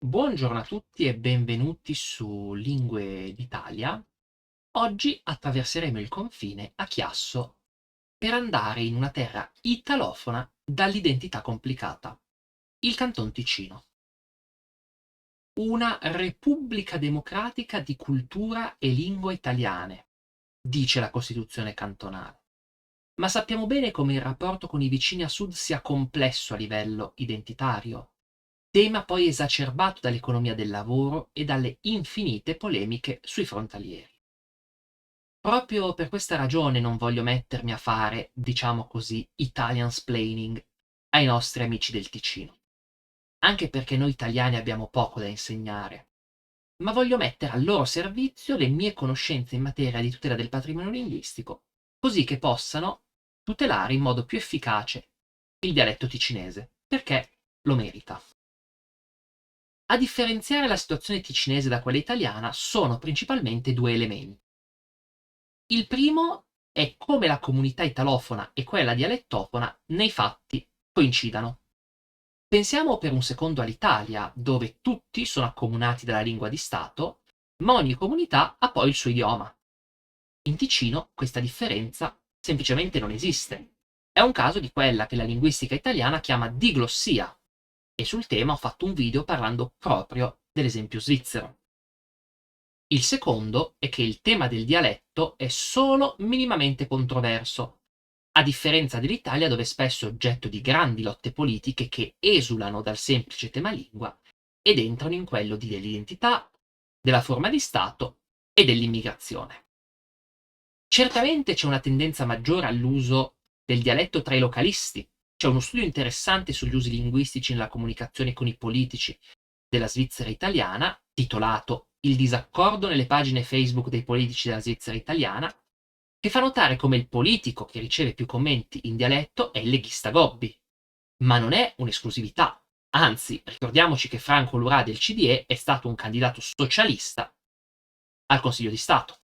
Buongiorno a tutti e benvenuti su Lingue d'Italia. Oggi attraverseremo il confine a Chiasso per andare in una terra italofona dall'identità complicata, il Canton Ticino. Una repubblica democratica di cultura e lingue italiane, dice la Costituzione cantonale. Ma sappiamo bene come il rapporto con i vicini a sud sia complesso a livello identitario, tema poi esacerbato dall'economia del lavoro e dalle infinite polemiche sui frontalieri. Proprio per questa ragione non voglio mettermi a fare, diciamo così, Italiansplaining ai nostri amici del Ticino, anche perché noi italiani abbiamo poco da insegnare, ma voglio mettere al loro servizio le mie conoscenze in materia di tutela del patrimonio linguistico, così che possano tutelare in modo più efficace il dialetto ticinese, perché lo merita. A differenziare la situazione ticinese da quella italiana sono principalmente due elementi. Il primo è come la comunità italofona e quella dialettofona nei fatti coincidano. Pensiamo per un secondo all'Italia, dove tutti sono accomunati dalla lingua di Stato, ma ogni comunità ha poi il suo idioma. In Ticino questa differenza semplicemente non esiste. È un caso di quella che la linguistica italiana chiama diglossia, e sul tema ho fatto un video parlando proprio dell'esempio svizzero. Il secondo è che il tema del dialetto è solo minimamente controverso, a differenza dell'Italia dove spesso è oggetto di grandi lotte politiche che esulano dal semplice tema lingua ed entrano in quello dell'identità, della forma di Stato e dell'immigrazione. Certamente c'è una tendenza maggiore all'uso del dialetto tra i localisti. C'è uno studio interessante sugli usi linguistici nella comunicazione con i politici della Svizzera italiana, titolato Il disaccordo nelle pagine Facebook dei politici della Svizzera italiana, che fa notare come il politico che riceve più commenti in dialetto è il leghista Gobbi. Ma non è un'esclusività. Anzi, ricordiamoci che Franco Lurà del CDE è stato un candidato socialista al Consiglio di Stato.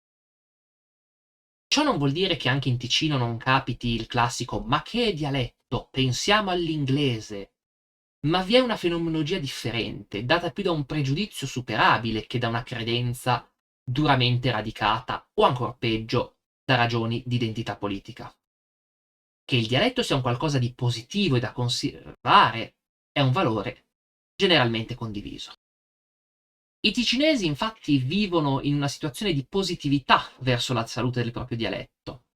Ciò non vuol dire che anche in Ticino non capiti il classico "ma che dialetto? Pensiamo all'inglese". Ma vi è una fenomenologia differente, data più da un pregiudizio superabile che da una credenza duramente radicata, o ancor peggio, da ragioni di identità politica. Che il dialetto sia un qualcosa di positivo e da conservare è un valore generalmente condiviso. I ticinesi infatti vivono in una situazione di positività verso la salute del proprio dialetto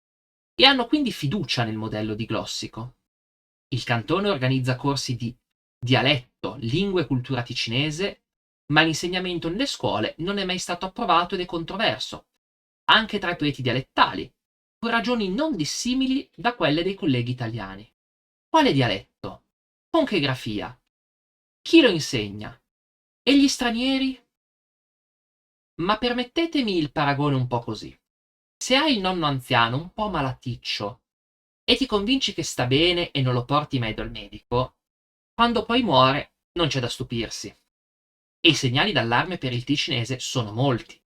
e hanno quindi fiducia nel modello diglossico. Il cantone organizza corsi di dialetto, lingua e cultura ticinese, ma l'insegnamento nelle scuole non è mai stato approvato ed è controverso, anche tra i poeti dialettali, per ragioni non dissimili da quelle dei colleghi italiani. Quale dialetto? Con che grafia? Chi lo insegna? E gli stranieri? Ma permettetemi il paragone un po' così. Se hai il nonno anziano un po' malaticcio e ti convinci che sta bene e non lo porti mai dal medico, quando poi muore non c'è da stupirsi. E i segnali d'allarme per il ticinese sono molti.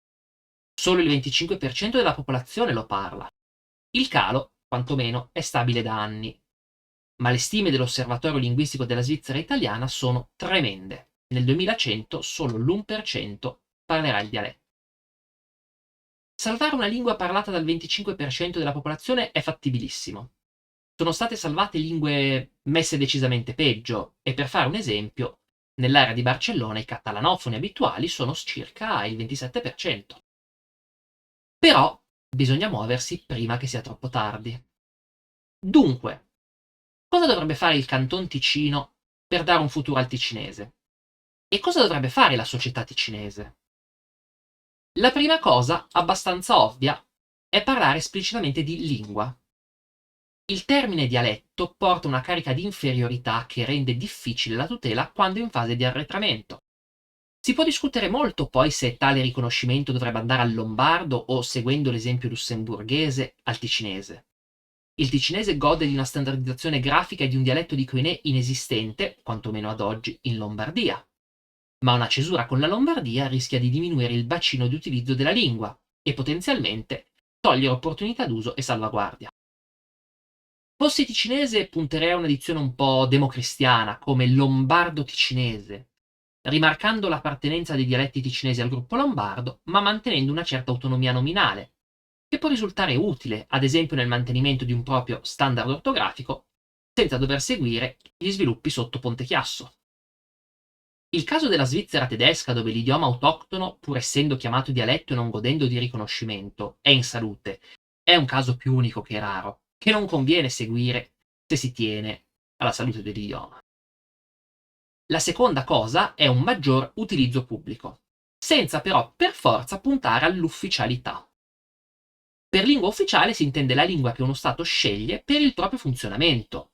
Solo il 25% della popolazione lo parla. Il calo, quantomeno, è stabile da anni. Ma le stime dell'Osservatorio linguistico della Svizzera italiana sono tremende. Nel 2100 solo l'1% parlerà il dialetto. Salvare una lingua parlata dal 25% della popolazione è fattibilissimo. Sono state salvate lingue messe decisamente peggio e per fare un esempio, nell'area di Barcellona i catalanofoni abituali sono circa il 27%. Però bisogna muoversi prima che sia troppo tardi. Dunque, cosa dovrebbe fare il Canton Ticino per dare un futuro al ticinese? E cosa dovrebbe fare la società ticinese? La prima cosa, abbastanza ovvia, è parlare esplicitamente di lingua. Il termine dialetto porta una carica di inferiorità che rende difficile la tutela quando in fase di arretramento. Si può discutere molto poi se tale riconoscimento dovrebbe andare al lombardo o, seguendo l'esempio lussemburghese, al ticinese. Il ticinese gode di una standardizzazione grafica e di un dialetto di Coinè inesistente, quantomeno ad oggi, in Lombardia. Ma una cesura con la Lombardia rischia di diminuire il bacino di utilizzo della lingua e potenzialmente togliere opportunità d'uso e salvaguardia. Fossi ticinese punterei a una dizione un po' democristiana, come lombardo-ticinese, rimarcando l'appartenenza dei dialetti ticinesi al gruppo lombardo, ma mantenendo una certa autonomia nominale, che può risultare utile, ad esempio nel mantenimento di un proprio standard ortografico, senza dover seguire gli sviluppi sotto Ponte Chiasso. Il caso della Svizzera tedesca, dove l'idioma autoctono, pur essendo chiamato dialetto e non godendo di riconoscimento, è in salute, è un caso più unico che raro, che non conviene seguire se si tiene alla salute dell'idioma. La seconda cosa è un maggior utilizzo pubblico, senza però per forza puntare all'ufficialità. Per lingua ufficiale si intende la lingua che uno Stato sceglie per il proprio funzionamento,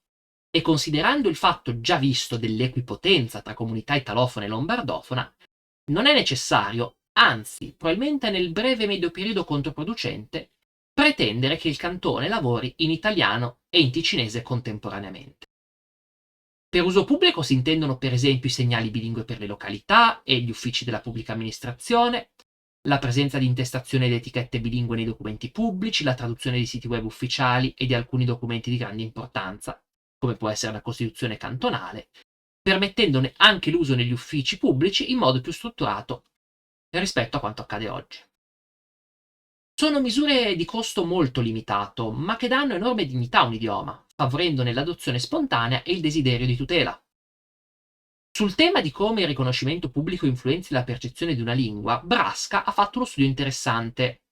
e considerando il fatto già visto dell'equipotenza tra comunità italofona e lombardofona, non è necessario, anzi, probabilmente nel breve e medio periodo controproducente, pretendere che il cantone lavori in italiano e in ticinese contemporaneamente. Per uso pubblico si intendono per esempio i segnali bilingue per le località e gli uffici della pubblica amministrazione, la presenza di intestazioni ed etichette bilingue nei documenti pubblici, la traduzione di siti web ufficiali e di alcuni documenti di grande importanza, come può essere la Costituzione cantonale, permettendone anche l'uso negli uffici pubblici in modo più strutturato rispetto a quanto accade oggi. Sono misure di costo molto limitato, ma che danno enorme dignità a un idioma, favorendone l'adozione spontanea e il desiderio di tutela. Sul tema di come il riconoscimento pubblico influenzi la percezione di una lingua, Brasca ha fatto uno studio interessante.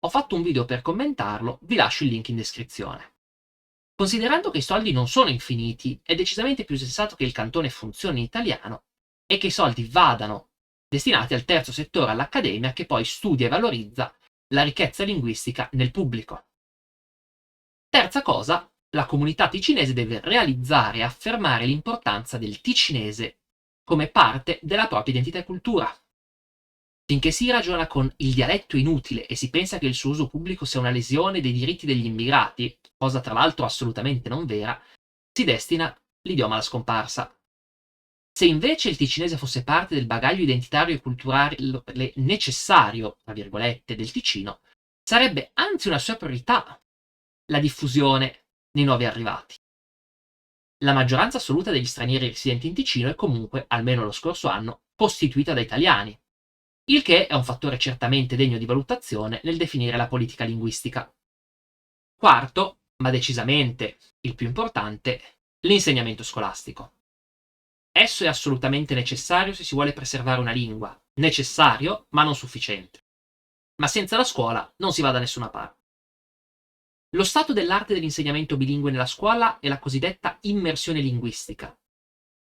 Ho fatto un video per commentarlo, vi lascio il link in descrizione. Considerando che i soldi non sono infiniti, è decisamente più sensato che il cantone funzioni in italiano e che i soldi vadano destinati al terzo settore, all'accademia, che poi studia e valorizza la ricchezza linguistica nel pubblico. Terza cosa, la comunità ticinese deve realizzare e affermare l'importanza del ticinese come parte della propria identità e cultura. Finché si ragiona con il dialetto inutile e si pensa che il suo uso pubblico sia una lesione dei diritti degli immigrati, cosa tra l'altro assolutamente non vera, si destina l'idioma alla scomparsa. Se invece il ticinese fosse parte del bagaglio identitario e culturale necessario, tra virgolette, del Ticino, sarebbe anzi una sua priorità la diffusione nei nuovi arrivati. La maggioranza assoluta degli stranieri residenti in Ticino è comunque, almeno lo scorso anno, costituita da italiani, il che è un fattore certamente degno di valutazione nel definire la politica linguistica. Quarto, ma decisamente il più importante, l'insegnamento scolastico. Esso è assolutamente necessario se si vuole preservare una lingua, necessario ma non sufficiente. Ma senza la scuola non si va da nessuna parte. Lo stato dell'arte dell'insegnamento bilingue nella scuola è la cosiddetta immersione linguistica.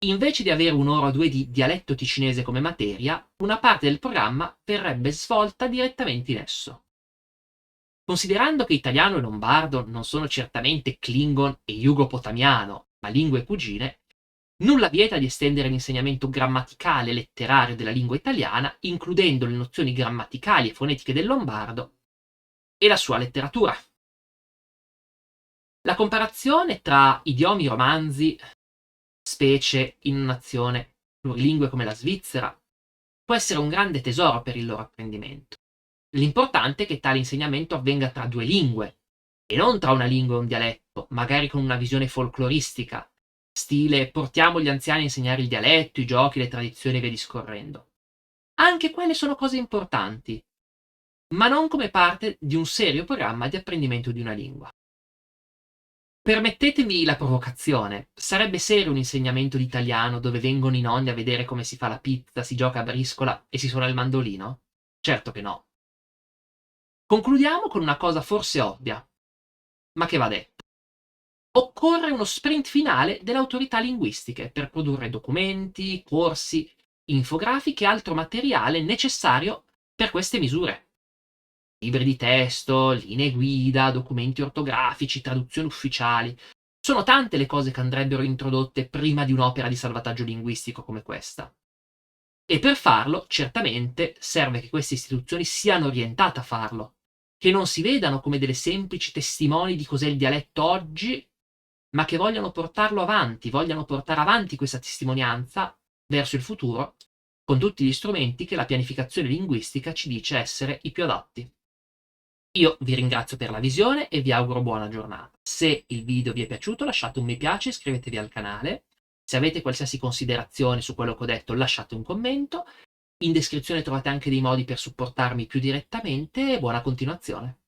Invece di avere un'ora o due di dialetto ticinese come materia, una parte del programma verrebbe svolta direttamente in esso. Considerando che italiano e lombardo non sono certamente klingon e jugopotamiano, ma lingue cugine, nulla vieta di estendere l'insegnamento grammaticale e letterario della lingua italiana, includendo le nozioni grammaticali e fonetiche del lombardo e la sua letteratura. La comparazione tra idiomi romanzi, specie in una nazione plurilingue come la Svizzera, può essere un grande tesoro per il loro apprendimento. L'importante è che tale insegnamento avvenga tra due lingue, e non tra una lingua e un dialetto, magari con una visione folcloristica, stile portiamo gli anziani a insegnare il dialetto, i giochi, le tradizioni e via discorrendo. Anche quelle sono cose importanti, ma non come parte di un serio programma di apprendimento di una lingua. Permettetemi la provocazione, sarebbe serio un insegnamento di italiano dove vengono i nonni a vedere come si fa la pizza, si gioca a briscola e si suona il mandolino? Certo che no. Concludiamo con una cosa forse ovvia, ma che va detta. Occorre uno sprint finale delle autorità linguistiche per produrre documenti, corsi, infografiche e altro materiale necessario per queste misure. Libri di testo, linee guida, documenti ortografici, traduzioni ufficiali. Sono tante le cose che andrebbero introdotte prima di un'opera di salvataggio linguistico come questa. E per farlo, certamente, serve che queste istituzioni siano orientate a farlo, che non si vedano come delle semplici testimoni di cos'è il dialetto oggi, ma che vogliano portarlo avanti, vogliano portare avanti questa testimonianza verso il futuro, con tutti gli strumenti che la pianificazione linguistica ci dice essere i più adatti. Io vi ringrazio per la visione e vi auguro buona giornata. Se il video vi è piaciuto lasciate un mi piace e iscrivetevi al canale. Se avete qualsiasi considerazione su quello che ho detto, lasciate un commento. In descrizione trovate anche dei modi per supportarmi più direttamente e buona continuazione.